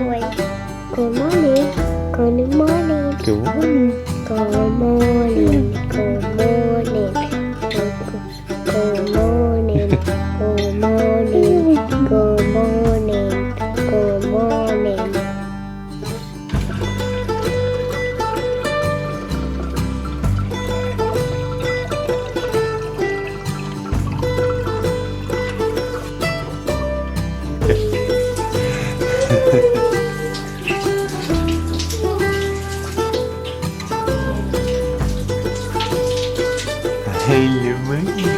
Good morning. Good morning. Good morning. Good morning. Good morning. Good morning. Good morning. Good morning. Good morning. Hello, monkey.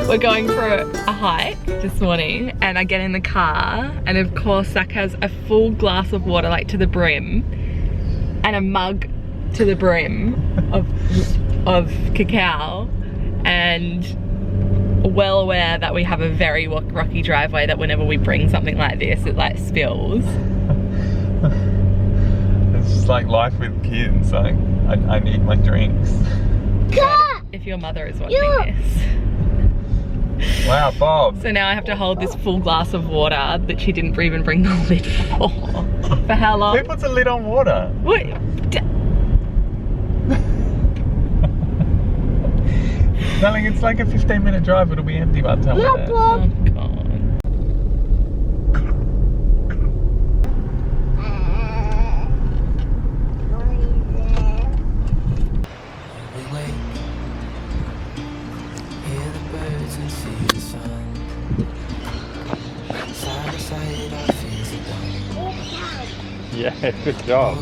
We're going for a hike this morning and I get in the car and of course Zach has a full glass of water, like to the brim, and a mug to the brim of cacao, and well aware that we have a very rocky driveway that whenever we bring something like this it like spills. It's just like life with kids. Like I need my drinks. If your mother is watching this. Wow, Bob. So now I have to hold this full glass of water that she didn't even bring the lid for. For how long? Who puts a lid on water? What? Darling, it's like a 15-minute drive. It'll be empty by the time we're there. Oh, God. Yeah, good job.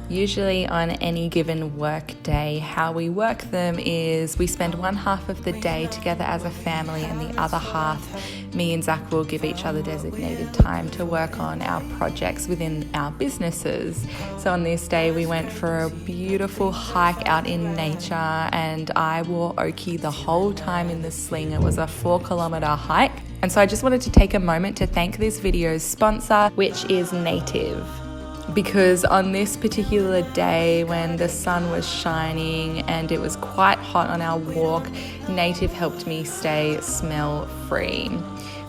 Usually on any given work day, how we work them is we spend one half of the day together as a family and the other half, me and Zach will give each other designated time to work on our projects within our businesses. So on this day we went for a beautiful hike out in nature and I wore Oki the whole time in the sling. It was a 4-kilometer hike. And so I just wanted to take a moment to thank this video's sponsor, which is Native. Because on this particular day when the sun was shining and it was quite hot on our walk, Native helped me stay smell free.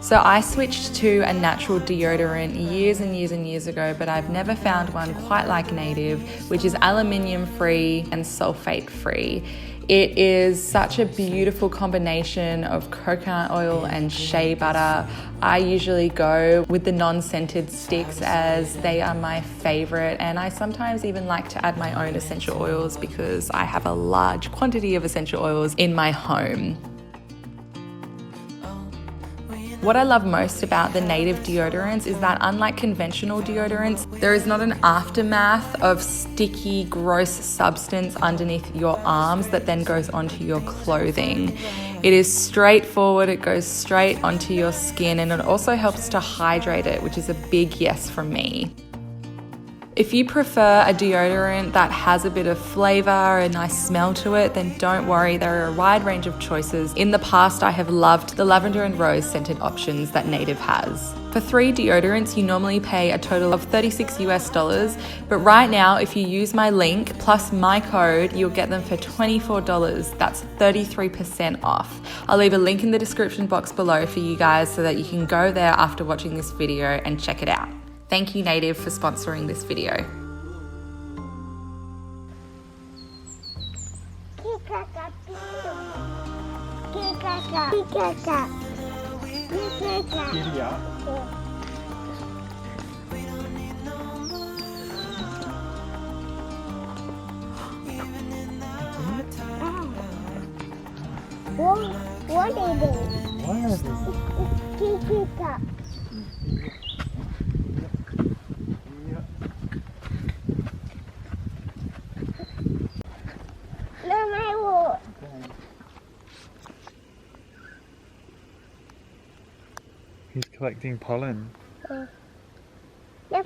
So I switched to a natural deodorant years and years ago, but I've never found one quite like Native, which is aluminium free and sulfate free. It is such a beautiful combination of coconut oil and shea butter. I usually go with the non-scented sticks as they are my favorite, and I sometimes even like to add my own essential oils because I have a large quantity of essential oils in my home. What I love most about the native deodorants is that unlike conventional deodorants, there is not an aftermath of sticky, gross substance underneath your arms that then goes onto your clothing. It is straightforward, it goes straight onto your skin, and it also helps to hydrate it, which is a big yes from me. If you prefer a deodorant that has a bit of flavour, a nice smell to it, then don't worry, there are a wide range of choices. In the past, I have loved the lavender and rose scented options that Native has. For 3 deodorants, you normally pay a total of $36 US, but right now, if you use my link plus my code, you'll get them for $24. That's 33% off. I'll leave a link in the description box below for you guys so that you can go there after watching this video and check it out. Thank you, Native, for sponsoring this video. Giddy up. What is it? Why is it? He's collecting pollen. The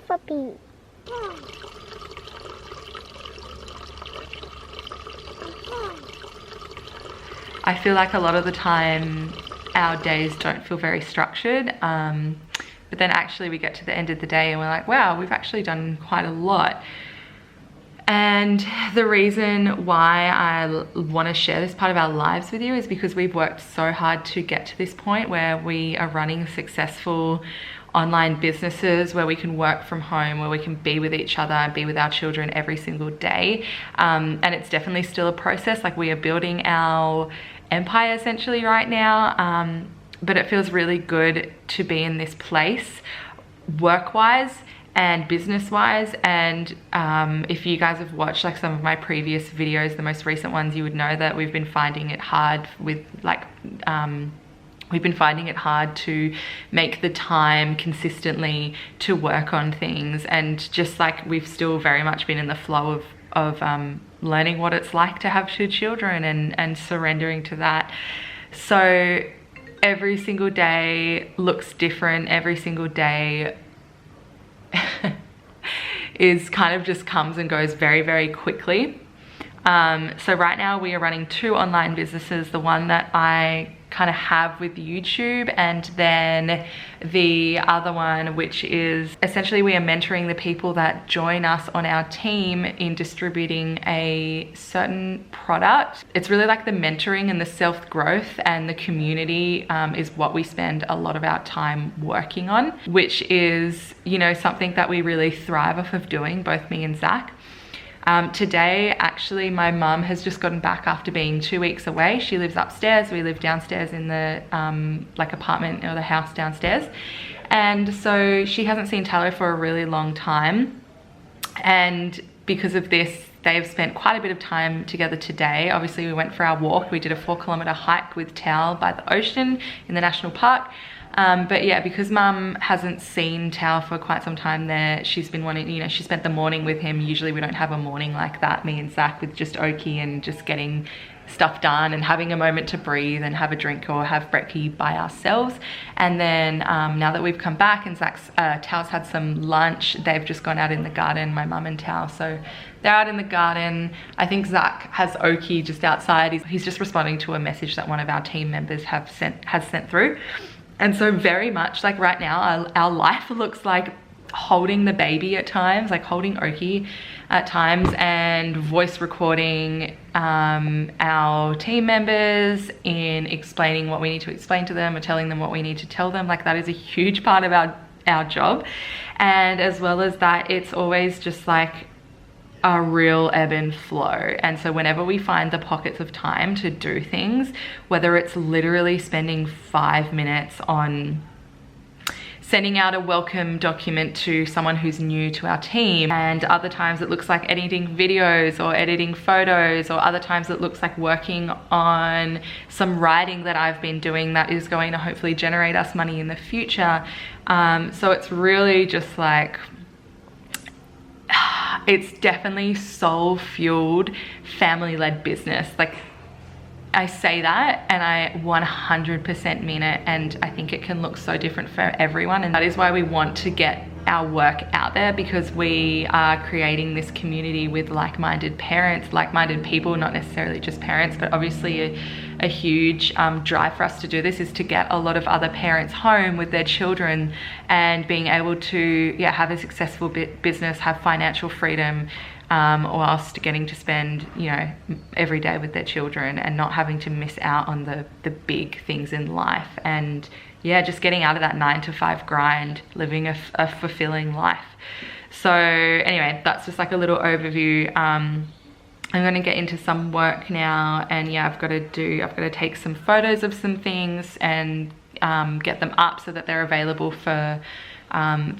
puppy. I feel like a lot of the time our days don't feel very structured, but then actually we get to the end of the day and we're like, wow, we've actually done quite a lot. And the reason why I want to share this part of our lives with you is because we've worked so hard to get to this point where we are running successful online businesses, where we can work from home, where we can be with each other and be with our children every single day. And it's definitely still a process. Like, we are building our empire essentially right now, but it feels really good to be in this place work-wise and business-wise. And if you guys have watched like some of my previous videos, the most recent ones, you would know that we've been finding it hard with we've been finding it hard to make the time consistently to work on things, and just like we've still very much been in the flow of learning what it's like to have 2 children and surrendering to that. So every single day looks different. Every single day is kind of just comes and goes very, very quickly. So right now we are running 2 online businesses, the one that I kind of have with YouTube, and then the other one, which is essentially we are mentoring the people that join us on our team in distributing a certain product. It's really like the mentoring and the self-growth and the community is what we spend a lot of our time working on, which is, you know, something that we really thrive off of doing, both me and Zach. Today, actually, my mum has just gotten back after being 2 weeks away. She lives upstairs. We live downstairs in the like apartment or the house downstairs. And so she hasn't seen Tallow for a really long time. And because of this, they've spent quite a bit of time together today. Obviously, we went for our walk. We did a 4-kilometer hike with Tal by the ocean in the national park. But yeah, because Mum hasn't seen Tao for quite some time there, she's been wanting, you know, she spent the morning with him. Usually we don't have a morning like that, me and Zach, with just Oki and just getting stuff done and having a moment to breathe and have a drink or have brekkie by ourselves. And then now that we've come back and Tao's had some lunch, they've just gone out in the garden, my mum and Tao. So they're out in the garden. I think Zach has Oki just outside. He's just responding to a message that one of our team members has sent through. And so very much like right now, our life looks like holding the baby at times, like holding Oki at times, and voice recording our team members in explaining what we need to explain to them or telling them what we need to tell them. Like, that is a huge part of our job. And as well as that, it's always just like a real ebb and flow. And so whenever we find the pockets of time to do things, whether it's literally spending 5 minutes on sending out a welcome document to someone who's new to our team, and other times it looks like editing videos or editing photos, or other times it looks like working on some writing that I've been doing that is going to hopefully generate us money in the future. So it's really just like, it's definitely soul-fueled, family-led business. Like, I say that and I 100% mean it, and I think it can look so different for everyone, and that is why we want to get our work out there, because we are creating this community with like-minded parents, like-minded people, not necessarily just parents, but obviously a huge drive for us to do this is to get a lot of other parents home with their children and being able to have a successful business, have financial freedom, whilst getting to spend, you know, every day with their children and not having to miss out on the big things in life. And yeah, just getting out of that 9-to-5 grind, living a fulfilling life. So anyway, that's just like a little overview. I'm gonna get into some work now, and yeah, I've got to take some photos of some things and get them up so that they're available for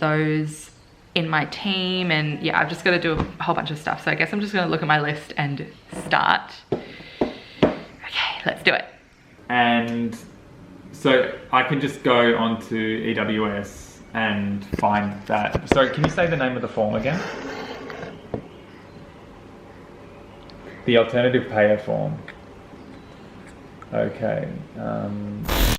those in my team. And yeah, I've just got to do a whole bunch of stuff. So I guess I'm just going to look at my list and start. Okay, let's do it. And so I can just go onto EWS and find that. So can you say the name of the form again? The alternative payer form. Okay.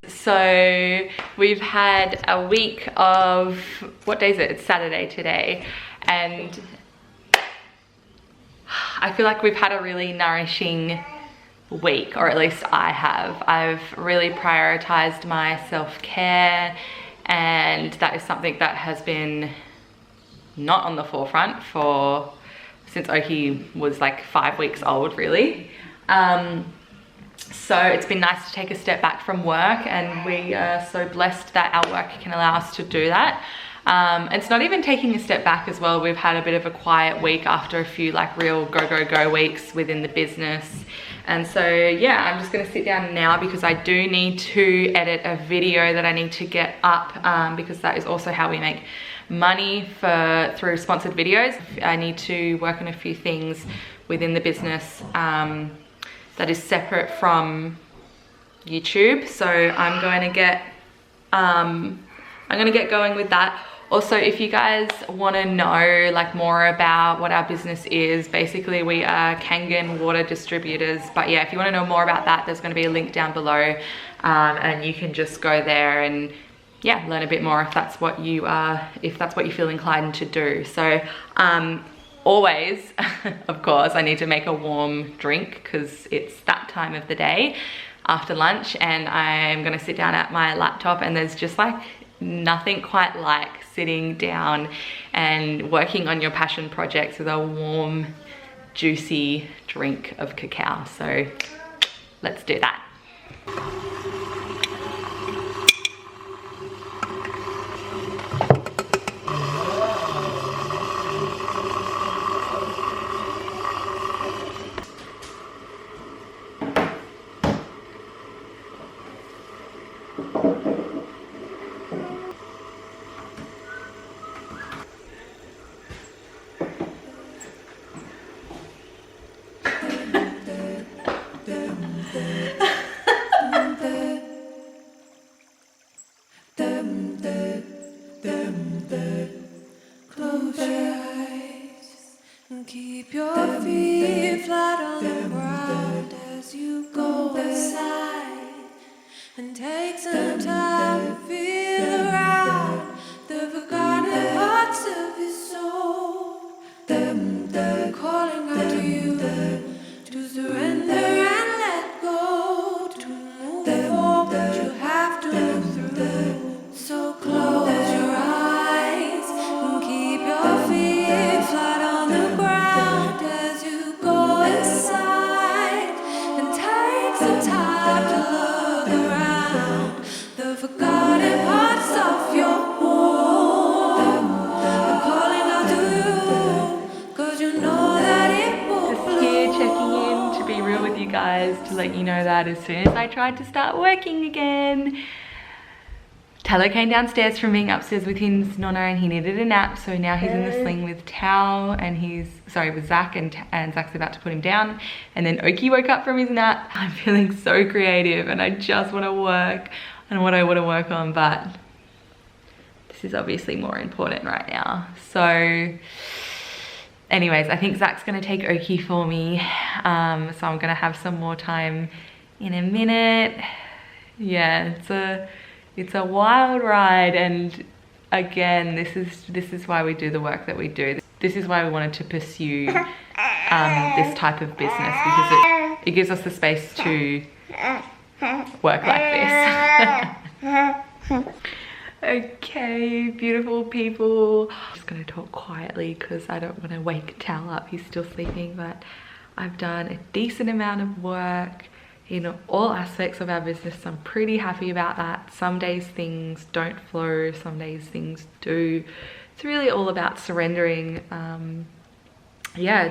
So we've had a week of, what day is it? It's Saturday today. And I feel like we've had a really nourishing week, or at least I have. I've really prioritized my self-care, and that is something that has been not on the forefront since Oki was like 5 weeks old, really. So it's been nice to take a step back from work, and we are so blessed that our work can allow us to do that. It's not even taking a step back as well. We've had a bit of a quiet week after a few like real go weeks within the business. And so yeah, I'm just gonna sit down now because I do need to edit a video that I need to get up, because that is also how we make money through sponsored videos. I need to work on a few things within the business that is separate from YouTube. So I'm going to get going with that. Also, if you guys want to know like more about what our business is, basically we are Kangen water distributors. But yeah, if you want to know more about that, there's going to be a link down below, and you can just go there and yeah, learn a bit more if that's what you feel inclined to do. So always, of course, I need to make a warm drink because it's that time of the day after lunch, and I'm gonna sit down at my laptop, and there's just like nothing quite like sitting down and working on your passion projects with a warm, juicy drink of cacao. So let's do that. Close your eyes and keep your feet flat on the ground as you go inside, and take some time to feel around the forgotten parts of your soul. Calling out to you to surrender and let go, to move forward. You have to move through. So close your eyes and keep your feet flat on the ground as you go inside, and take some time to look around the forgotten parts of your home. I'm calling out to you, 'cause you know that it will Just here checking in to be real with you guys, to let you know that as soon as I tried to start working again, Talo came downstairs from being upstairs with his nonna and he needed a nap, so now he's in the sling with Tao and with Zach, and Zach's about to put him down, and then Oki woke up from his nap. I'm feeling so creative and I just want to work on what I want to work on, but this is obviously more important right now. So anyways, I think Zach's gonna take Oki for me, so I'm gonna have some more time in a minute. Yeah, it's a wild ride, and again, this is why we do the work that we do. This is why we wanted to pursue this type of business, because it gives us the space to work like this. Okay, beautiful people. I'm just gonna talk quietly because I don't want to wake Tal up. He's still sleeping, but I've done a decent amount of work in all aspects of our business. So I'm pretty happy about that. Some days things don't flow, some days things do. It's really all about surrendering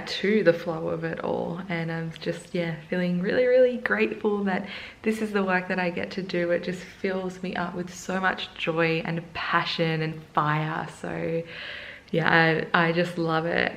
to the flow of it all, and I'm just feeling really grateful that this is the work that I get to do. It just fills me up with so much joy and passion and fire. So yeah, I just love it.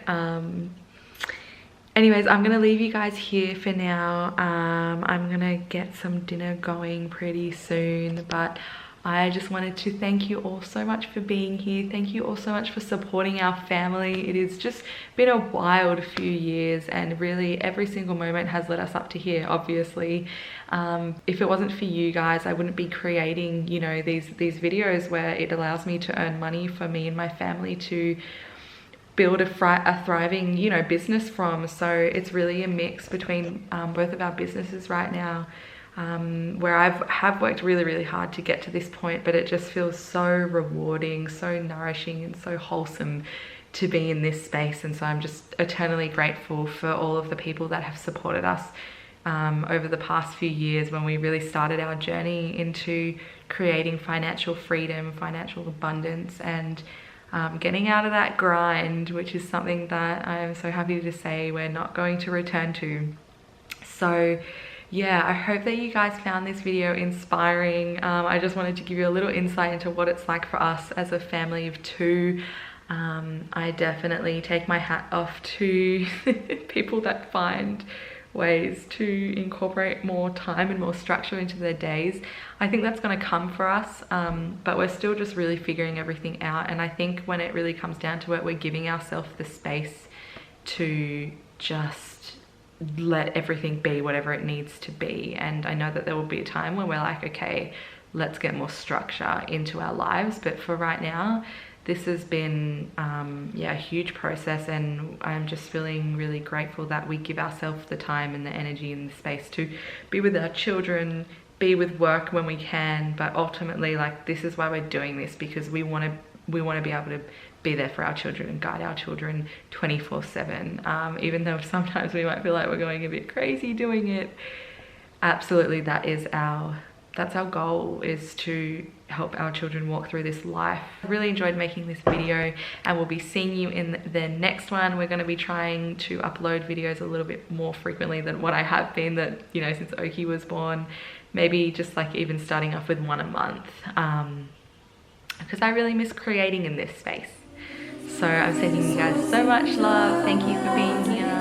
Anyways, I'm gonna leave you guys here for now. I'm gonna get some dinner going pretty soon, but I just wanted to thank you all so much for being here. Thank you all so much for supporting our family. It has just been a wild few years, and really every single moment has led us up to here, obviously. If it wasn't for you guys, I wouldn't be creating, you know, these videos where it allows me to earn money for me and my family to build a thriving, you know, business from. So it's really a mix between both of our businesses right now, where have worked really hard to get to this point, but it just feels so rewarding, so nourishing and so wholesome to be in this space. And so I'm just eternally grateful for all of the people that have supported us over the past few years when we really started our journey into creating financial freedom, financial abundance, and getting out of that grind, which is something that I am so happy to say we're not going to return to. So yeah, I hope that you guys found this video inspiring. I just wanted to give you a little insight into what it's like for us as a family of two. I definitely take my hat off to people that find ways to incorporate more time and more structure into their days. I think that's going to come for us, but we're still just really figuring everything out. And I think when it really comes down to it, we're giving ourselves the space to just let everything be whatever it needs to be. And I know that there will be a time when we're like, okay, let's get more structure into our lives. But for right now, this has been a huge process, and I'm just feeling really grateful that we give ourselves the time and the energy and the space to be with our children, be with work when we can. But ultimately, like, this is why we're doing this, because we want to be able to be there for our children and guide our children 24/7. Even though sometimes we might feel like we're going a bit crazy doing it, absolutely that's our goal, is to help our children walk through this life. I really enjoyed making this video, and we'll be seeing you in the next one. We're going to be trying to upload videos a little bit more frequently than what I have been, that, you know, since Oki was born. Maybe just like even starting off with one a month, because I really miss creating in this space. So I'm sending you guys so much love. Thank you for being here.